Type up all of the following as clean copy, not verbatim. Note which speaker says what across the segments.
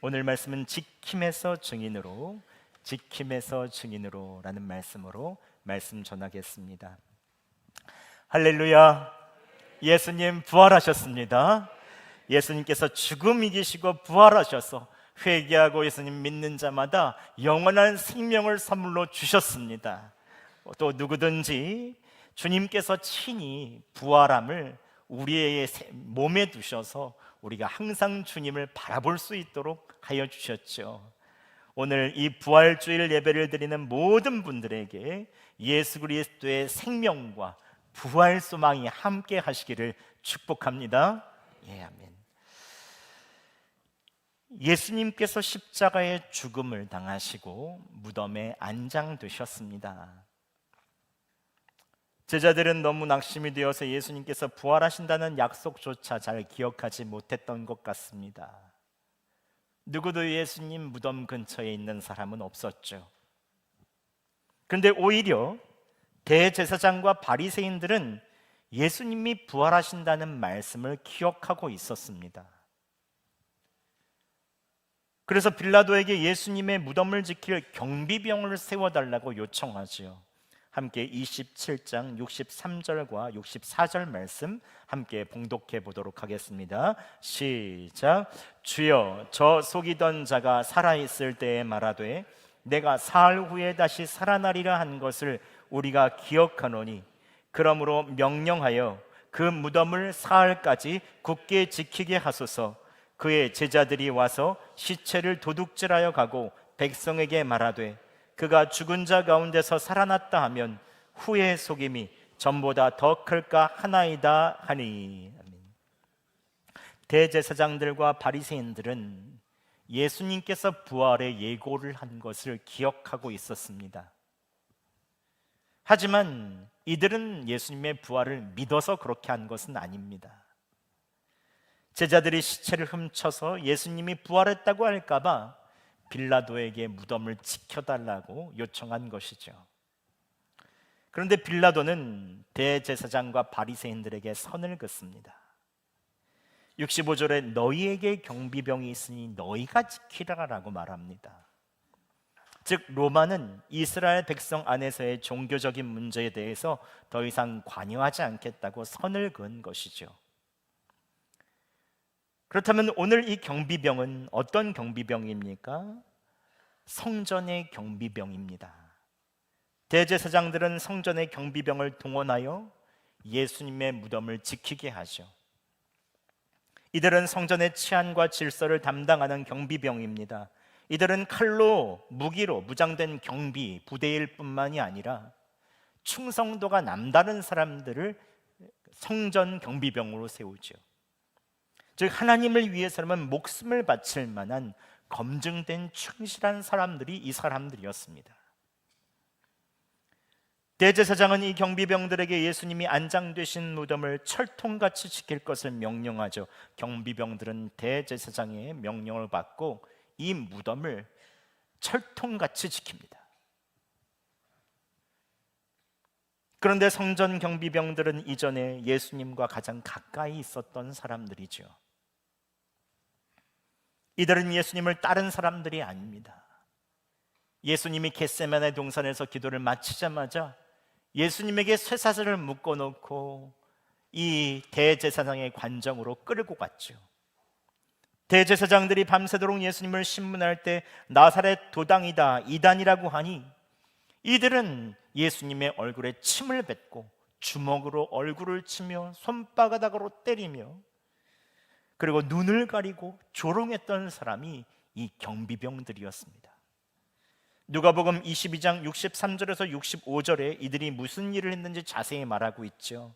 Speaker 1: 오늘 말씀은 지킴에서 증인으로, 지킴에서 증인으로 라는 말씀으로 말씀 전하겠습니다. 할렐루야. 예수님 부활하셨습니다. 예수님께서 죽음 이기시고 부활하셔서 회개하고 예수님 믿는 자마다 영원한 생명을 선물로 주셨습니다. 또 누구든지 주님께서 친히 부활함을 우리의 몸에 두셔서 우리가 항상 주님을 바라볼 수 있도록 하여 주셨죠. 오늘 이 부활주일 예배를 드리는 모든 분들에게 예수 그리스도의 생명과 부활 소망이 함께 하시기를 축복합니다. 예, 아멘. 예수님께서 십자가의 죽음을 당하시고 무덤에 안장되셨습니다. 제자들은 너무 낙심이 되어서 예수님께서 부활하신다는 약속조차 잘 기억하지 못했던 것 같습니다. 누구도 예수님 무덤 근처에 있는 사람은 없었죠. 그런데 오히려 대제사장과 바리새인들은 예수님이 부활하신다는 말씀을 기억하고 있었습니다. 그래서 빌라도에게 예수님의 무덤을 지킬 경비병을 세워달라고 요청하지요. 함께 27장 63절과 64절 말씀 함께 봉독해 보도록 하겠습니다. 시작. 주여, 저 속이던 자가 살아있을 때에 말하되 내가 사흘 후에 다시 살아나리라 한 것을 우리가 기억하노니 그러므로 명령하여 그 무덤을 사흘까지 굳게 지키게 하소서. 그의 제자들이 와서 시체를 도둑질하여 가고 백성에게 말하되 그가 죽은 자 가운데서 살아났다 하면 후의 속임이 전보다 더 클까 하나이다 하니. 대제사장들과 바리새인들은 예수님께서 부활의 예고를 한 것을 기억하고 있었습니다. 하지만 이들은 예수님의 부활을 믿어서 그렇게 한 것은 아닙니다. 제자들이 시체를 훔쳐서 예수님이 부활했다고 할까봐 빌라도에게 무덤을 지켜달라고 요청한 것이죠. 그런데 빌라도는 대제사장과 바리새인들에게 선을 긋습니다. 65절에 너희에게 경비병이 있으니 너희가 지키라라고 말합니다. 즉 로마는 이스라엘 백성 안에서의 종교적인 문제에 대해서 더 이상 관여하지 않겠다고 선을 그은 것이죠. 그렇다면 오늘 이 경비병은 어떤 경비병입니까? 성전의 경비병입니다. 대제사장들은 성전의 경비병을 동원하여 예수님의 무덤을 지키게 하죠. 이들은 성전의 치안과 질서를 담당하는 경비병입니다. 이들은 칼로, 무기로 무장된 경비 부대일 뿐만이 아니라 충성도가 남다른 사람들을 성전 경비병으로 세우죠. 즉 하나님을 위해서라면 목숨을 바칠 만한 검증된 충실한 사람들이 이 사람들이었습니다. 대제사장은 이 경비병들에게 예수님이 안장되신 무덤을 철통같이 지킬 것을 명령하죠. 경비병들은 대제사장의 명령을 받고 이 무덤을 철통같이 지킵니다. 그런데 성전 경비병들은 이전에 예수님과 가장 가까이 있었던 사람들이죠. 이들은 예수님을 따른 사람들이 아닙니다. 예수님이 겟세마네 동산에서 기도를 마치자마자 예수님에게 쇠사슬을 묶어놓고 이 대제사장의 관정으로 끌고 갔죠. 대제사장들이 밤새도록 예수님을 신문할 때 나사렛 도당이다, 이단이라고 하니 이들은 예수님의 얼굴에 침을 뱉고 주먹으로 얼굴을 치며 손바닥으로 때리며 그리고 눈을 가리고 조롱했던 사람이 이 경비병들이었습니다. 누가복음 22장 63절에서 65절에 이들이 무슨 일을 했는지 자세히 말하고 있죠.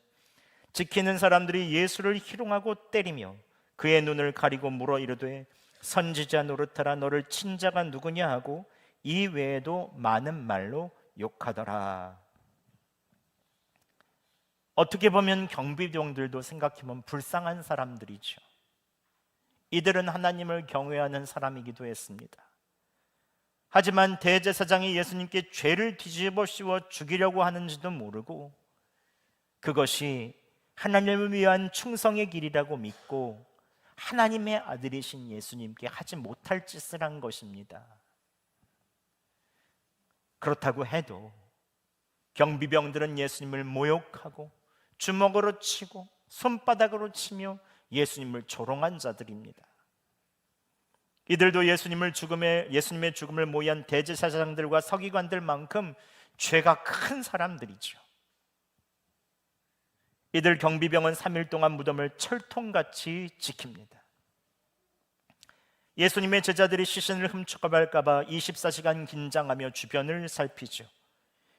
Speaker 1: 지키는 사람들이 예수를 희롱하고 때리며 그의 눈을 가리고 물어 이르되 선지자 노릇하라 너를 친 자가 누구냐 하고 이 외에도 많은 말로 욕하더라. 어떻게 보면 경비병들도 생각해보면 불쌍한 사람들이죠. 이들은 하나님을 경외하는 사람이기도 했습니다. 하지만 대제사장이 예수님께 죄를 뒤집어 씌워 죽이려고 하는지도 모르고 그것이 하나님을 위한 충성의 길이라고 믿고 하나님의 아들이신 예수님께 하지 못할 짓을 한 것입니다. 그렇다고 해도 경비병들은 예수님을 모욕하고 주먹으로 치고 손바닥으로 치며 예수님을 조롱한 자들입니다. 이들도 예수님의 죽음을 모의한 대제사장들과 서기관들만큼 죄가 큰 사람들이죠. 이들 경비병은 3일 동안 무덤을 철통같이 지킵니다. 예수님의 제자들이 시신을 훔쳐갈까 봐 24시간 긴장하며 주변을 살피죠.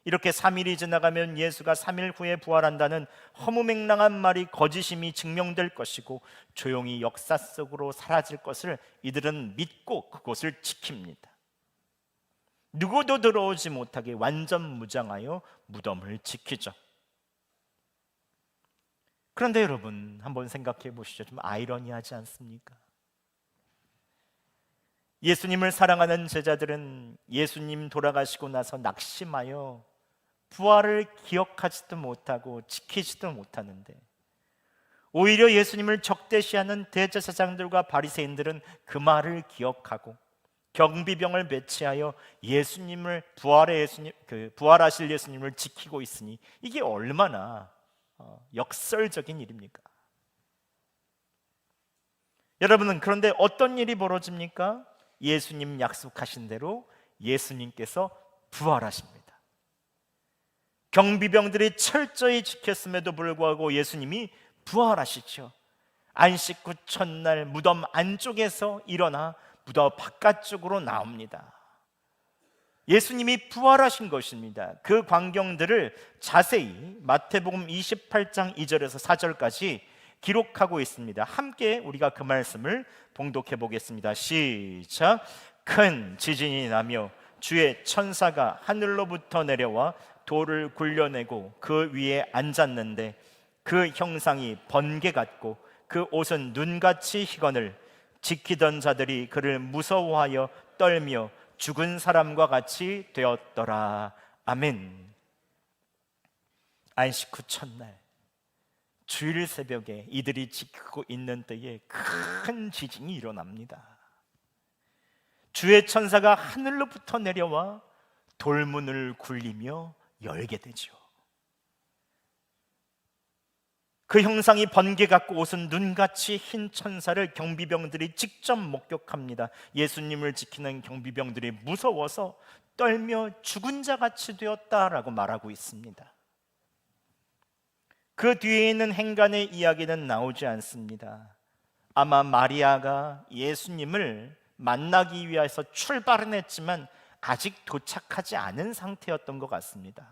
Speaker 1: 이렇게 3일이 지나가면 예수가 3일 후에 부활한다는 허무맹랑한 말이 거짓임이 증명될 것이고 조용히 역사 속으로 사라질 것을 이들은 믿고 그곳을 지킵니다. 누구도 들어오지 못하게 완전 무장하여 무덤을 지키죠. 그런데 여러분, 한번 생각해 보시죠. 좀 아이러니하지 않습니까? 예수님을 사랑하는 제자들은 예수님 돌아가시고 나서 낙심하여 부활을 기억하지도 못하고 지키지도 못하는데, 오히려 예수님을 적대시하는 대제사장들과 바리새인들은 그 말을 기억하고 경비병을 배치하여 부활하실 예수님을 지키고 있으니 이게 얼마나 역설적인 일입니까? 여러분은 그런데 어떤 일이 벌어집니까? 예수님 약속하신 대로 예수님께서 부활하십니다. 경비병들이 철저히 지켰음에도 불구하고 예수님이 부활하시죠. 안식 후 첫날 무덤 안쪽에서 일어나 무덤 바깥쪽으로 나옵니다. 예수님이 부활하신 것입니다. 그 광경들을 자세히 마태복음 28장 2절에서 4절까지 기록하고 있습니다. 함께 우리가 그 말씀을 봉독해 보겠습니다. 시작. 큰 지진이 나며 주의 천사가 하늘로부터 내려와 돌을 굴려내고 그 위에 앉았는데 그 형상이 번개 같고 그 옷은 눈같이 희건을 지키던 자들이 그를 무서워하여 떨며 죽은 사람과 같이 되었더라. 아멘. 안식 후 첫날 주일 새벽에 이들이 지키고 있는 때에 큰 지진이 일어납니다. 주의 천사가 하늘로부터 내려와 돌문을 굴리며 열게 되죠. 그 형상이 번개 같고 옷은 눈같이 흰 천사를 경비병들이 직접 목격합니다. 예수님을 지키는 경비병들이 무서워서 떨며 죽은 자 같이 되었다라고 말하고 있습니다. 그 뒤에 있는 행간의 이야기는 나오지 않습니다. 아마 마리아가 예수님을 만나기 위해서 출발은 했지만 아직 도착하지 않은 상태였던 것 같습니다.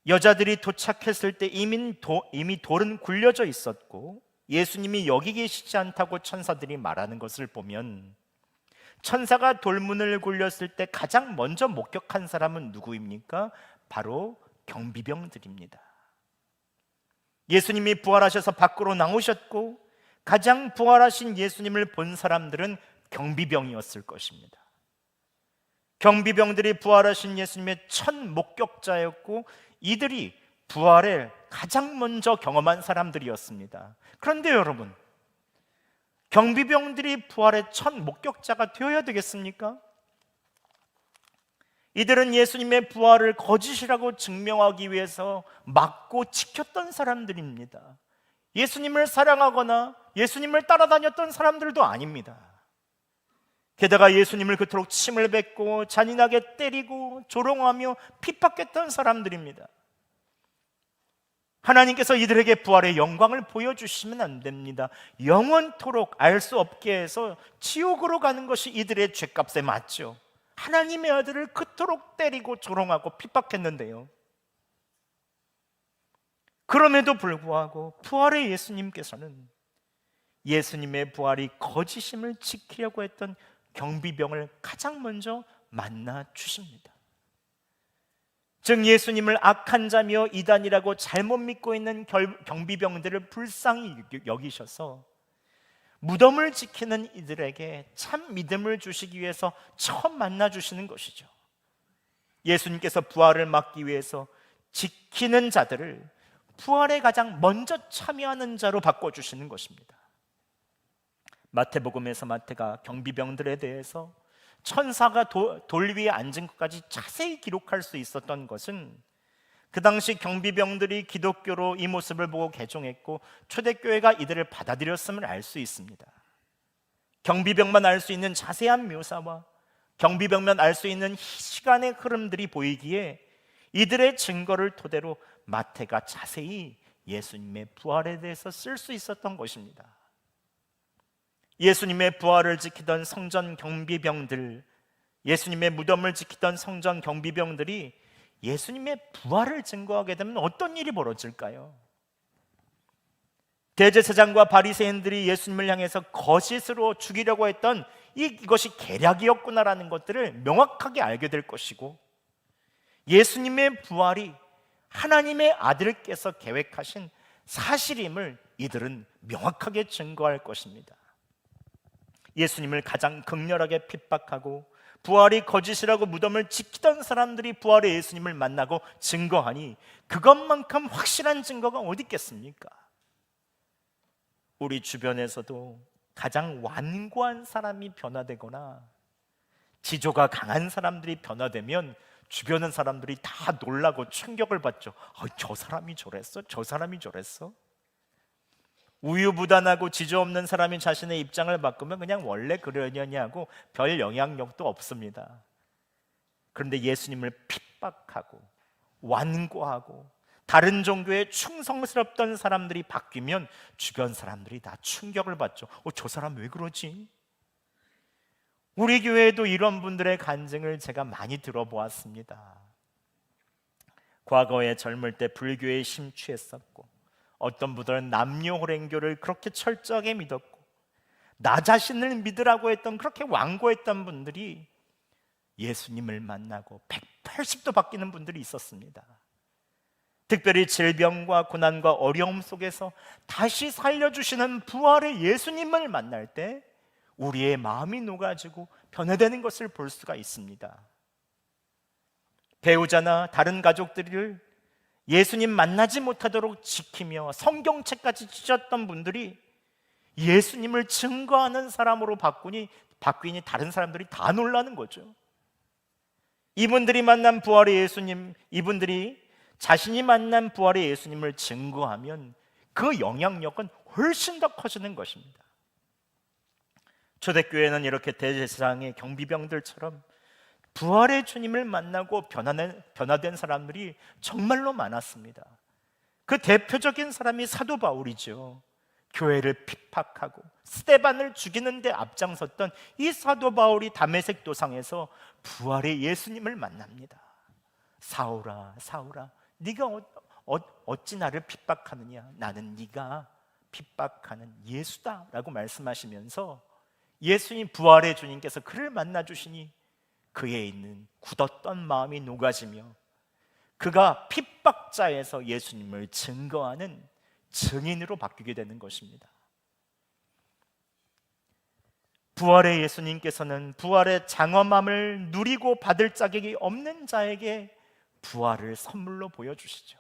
Speaker 1: 여자들이 도착했을 때 이미 돌은 굴려져 있었고 예수님이 여기 계시지 않다고 천사들이 말하는 것을 보면 천사가 돌문을 굴렸을 때 가장 먼저 목격한 사람은 누구입니까? 바로 경비병들입니다. 예수님이 부활하셔서 밖으로 나오셨고 가장 부활하신 예수님을 본 사람들은 경비병이었을 것입니다. 경비병들이 부활하신 예수님의 첫 목격자였고 이들이 부활을 가장 먼저 경험한 사람들이었습니다. 그런데 여러분, 경비병들이 부활의 첫 목격자가 되어야 되겠습니까? 이들은 예수님의 부활을 거짓이라고 증명하기 위해서 막고 지켰던 사람들입니다. 예수님을 사랑하거나 예수님을 따라다녔던 사람들도 아닙니다. 게다가 예수님을 그토록 침을 뱉고 잔인하게 때리고 조롱하며 핍박했던 사람들입니다. 하나님께서 이들에게 부활의 영광을 보여주시면 안 됩니다. 영원토록 알 수 없게 해서 지옥으로 가는 것이 이들의 죄값에 맞죠. 하나님의 아들을 그토록 때리고 조롱하고 핍박했는데요, 그럼에도 불구하고 부활의 예수님께서는 예수님의 부활이 거짓임을 지키려고 했던 경비병을 가장 먼저 만나 주십니다. 즉 예수님을 악한 자며 이단이라고 잘못 믿고 있는 경비병들을 불쌍히 여기셔서 무덤을 지키는 이들에게 참 믿음을 주시기 위해서 처음 만나 주시는 것이죠. 예수님께서 부활을 막기 위해서 지키는 자들을 부활에 가장 먼저 참여하는 자로 바꿔주시는 것입니다. 마태복음에서 마태가 경비병들에 대해서 천사가 돌 위에 앉은 것까지 자세히 기록할 수 있었던 것은 그 당시 경비병들이 기독교로 이 모습을 보고 개종했고 초대교회가 이들을 받아들였음을 알 수 있습니다. 경비병만 알 수 있는 자세한 묘사와 경비병만 알 수 있는 시간의 흐름들이 보이기에 이들의 증거를 토대로 마태가 자세히 예수님의 부활에 대해서 쓸 수 있었던 것입니다. 예수님의 부활을 지키던 성전 경비병들, 예수님의 무덤을 지키던 성전 경비병들이 예수님의 부활을 증거하게 되면 어떤 일이 벌어질까요? 대제사장과 바리새인들이 예수님을 향해서 거짓으로 죽이려고 했던 이것이 계략이었구나라는 것들을 명확하게 알게 될 것이고, 예수님의 부활이 하나님의 아들께서 계획하신 사실임을 이들은 명확하게 증거할 것입니다. 예수님을 가장 극렬하게 핍박하고 부활이 거짓이라고 무덤을 지키던 사람들이 부활의 예수님을 만나고 증거하니 그것만큼 확실한 증거가 어디 있겠습니까? 우리 주변에서도 가장 완고한 사람이 변화되거나 지조가 강한 사람들이 변화되면 주변의 사람들이 다 놀라고 충격을 받죠. 저 사람이 저랬어? 저 사람이 저랬어? 우유부단하고 지조 없는 사람이 자신의 입장을 바꾸면 그냥 원래 그러냐고 별 영향력도 없습니다. 그런데 예수님을 핍박하고 완고하고 다른 종교에 충성스럽던 사람들이 바뀌면 주변 사람들이 다 충격을 받죠. 저 사람 왜 그러지? 우리 교회에도 이런 분들의 간증을 제가 많이 들어보았습니다. 과거에 젊을 때 불교에 심취했었고 어떤 분들은 남녀호랭교를 그렇게 철저하게 믿었고 나 자신을 믿으라고 했던 그렇게 완고했던 분들이 예수님을 만나고 180도 바뀌는 분들이 있었습니다. 특별히 질병과 고난과 어려움 속에서 다시 살려주시는 부활의 예수님을 만날 때 우리의 마음이 녹아지고 변화되는 것을 볼 수가 있습니다. 배우자나 다른 가족들을 예수님 만나지 못하도록 지키며 성경책까지 찢었던 분들이 예수님을 증거하는 사람으로 바뀌니 다른 사람들이 다 놀라는 거죠. 이분들이 만난 부활의 예수님, 이분들이 자신이 만난 부활의 예수님을 증거하면 그 영향력은 훨씬 더 커지는 것입니다. 초대교회는 이렇게 대제사장의 경비병들처럼 부활의 주님을 만나고 변화된 사람들이 정말로 많았습니다. 그 대표적인 사람이 사도 바울이죠. 교회를 핍박하고 스데반을 죽이는 데 앞장섰던 이 사도 바울이 다메섹 도상에서 부활의 예수님을 만납니다. 사울아, 사울아, 네가 어찌 나를 핍박하느냐? 나는 네가 핍박하는 예수다라고 말씀하시면서 예수님 부활의 주님께서 그를 만나 주시니 그에 있는 굳었던 마음이 녹아지며 그가 핍박자에서 예수님을 증거하는 증인으로 바뀌게 되는 것입니다. 부활의 예수님께서는 부활의 장엄함을 누리고 받을 자격이 없는 자에게 부활을 선물로 보여주시죠.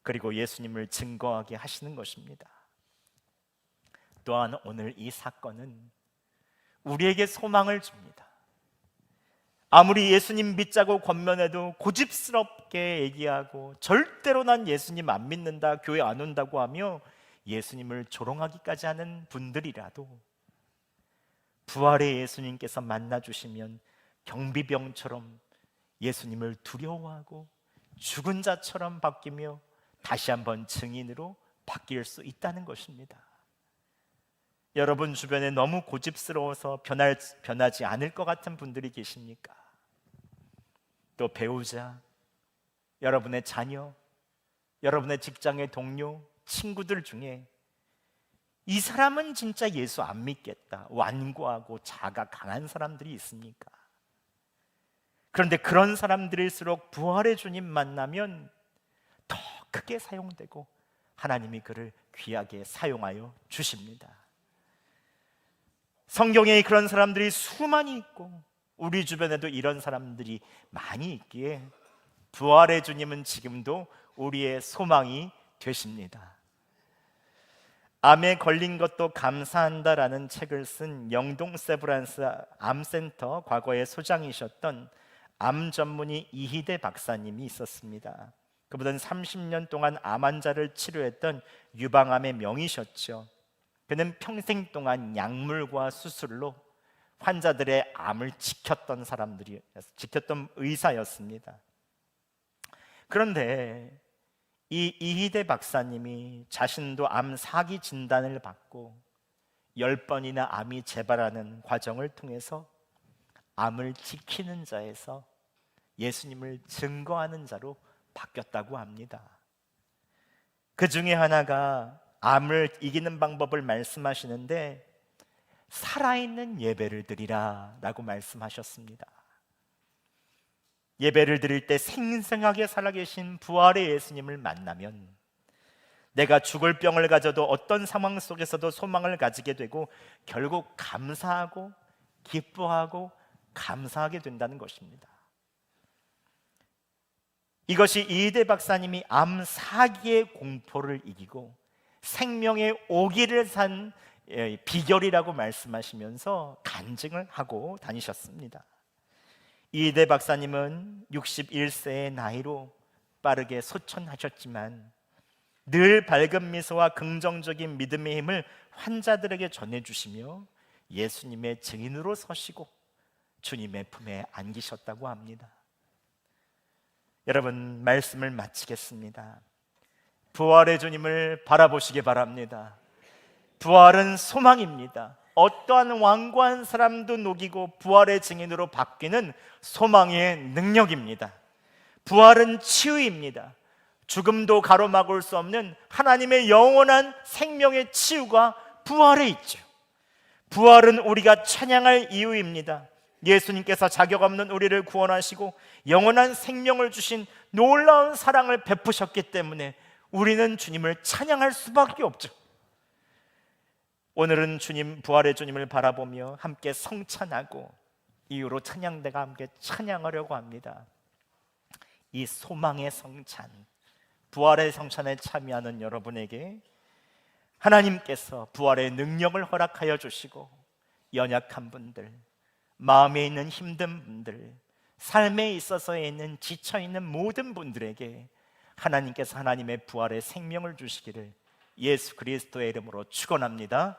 Speaker 1: 그리고 예수님을 증거하게 하시는 것입니다. 또한 오늘 이 사건은 우리에게 소망을 줍니다. 아무리 예수님 믿자고 권면해도 고집스럽게 얘기하고 절대로 난 예수님 안 믿는다, 교회 안 온다고 하며 예수님을 조롱하기까지 하는 분들이라도 부활의 예수님께서 만나주시면 경비병처럼 예수님을 두려워하고 죽은 자처럼 바뀌며 다시 한번 증인으로 바뀔 수 있다는 것입니다. 여러분 주변에 너무 고집스러워서 변하지 않을 것 같은 분들이 계십니까? 또 배우자, 여러분의 자녀, 여러분의 직장의 동료, 친구들 중에 이 사람은 진짜 예수 안 믿겠다, 완고하고 자가 강한 사람들이 있습니까? 그런데 그런 사람들일수록 부활의 주님 만나면 더 크게 사용되고 하나님이 그를 귀하게 사용하여 주십니다. 성경에 그런 사람들이 수많이 있고 우리 주변에도 이런 사람들이 많이 있기에 부활의 주님은 지금도 우리의 소망이 되십니다. 암에 걸린 것도 감사한다라는 책을 쓴 영동 세브란스 암센터 과거의 소장이셨던 암 전문의 이희대 박사님이 있었습니다. 그분은 30년 동안 암 환자를 치료했던 유방암의 명의셨죠. 그는 평생 동안 약물과 수술로 환자들의 암을 지켰던 의사였습니다. 그런데 이 이희대 박사님이 자신도 암 4기 진단을 받고 10번이나 암이 재발하는 과정을 통해서 암을 지키는 자에서 예수님을 증거하는 자로 바뀌었다고 합니다. 그 중에 하나가 암을 이기는 방법을 말씀하시는데 살아있는 예배를 드리라 라고 말씀하셨습니다. 예배를 드릴 때 생생하게 살아계신 부활의 예수님을 만나면 내가 죽을 병을 가져도 어떤 상황 속에서도 소망을 가지게 되고 결국 감사하고 기뻐하고 감사하게 된다는 것입니다. 이것이 이희대 박사님이 암 4기의 공포를 이기고 생명의 오기를 산 비결이라고 말씀하시면서 간증을 하고 다니셨습니다. 이희대 박사님은 61세의 나이로 빠르게 소천하셨지만 늘 밝은 미소와 긍정적인 믿음의 힘을 환자들에게 전해주시며 예수님의 증인으로 서시고 주님의 품에 안기셨다고 합니다. 여러분, 말씀을 마치겠습니다. 부활의 주님을 바라보시기 바랍니다. 부활은 소망입니다. 어떠한 완고한 사람도 녹이고 부활의 증인으로 바뀌는 소망의 능력입니다. 부활은 치유입니다. 죽음도 가로막을 수 없는 하나님의 영원한 생명의 치유가 부활에 있죠. 부활은 우리가 찬양할 이유입니다. 예수님께서 자격 없는 우리를 구원하시고 영원한 생명을 주신 놀라운 사랑을 베푸셨기 때문에 우리는 주님을 찬양할 수밖에 없죠. 오늘은 주님, 부활의 주님을 바라보며 함께 성찬하고 이후로 찬양대가 함께 찬양하려고 합니다. 이 소망의 성찬, 부활의 성찬에 참여하는 여러분에게 하나님께서 부활의 능력을 허락하여 주시고 연약한 분들, 마음에 있는 힘든 분들, 삶에 있어서 있는 지쳐있는 모든 분들에게 하나님께서 하나님의 부활의 생명을 주시기를 예수 그리스도의 이름으로 축원합니다.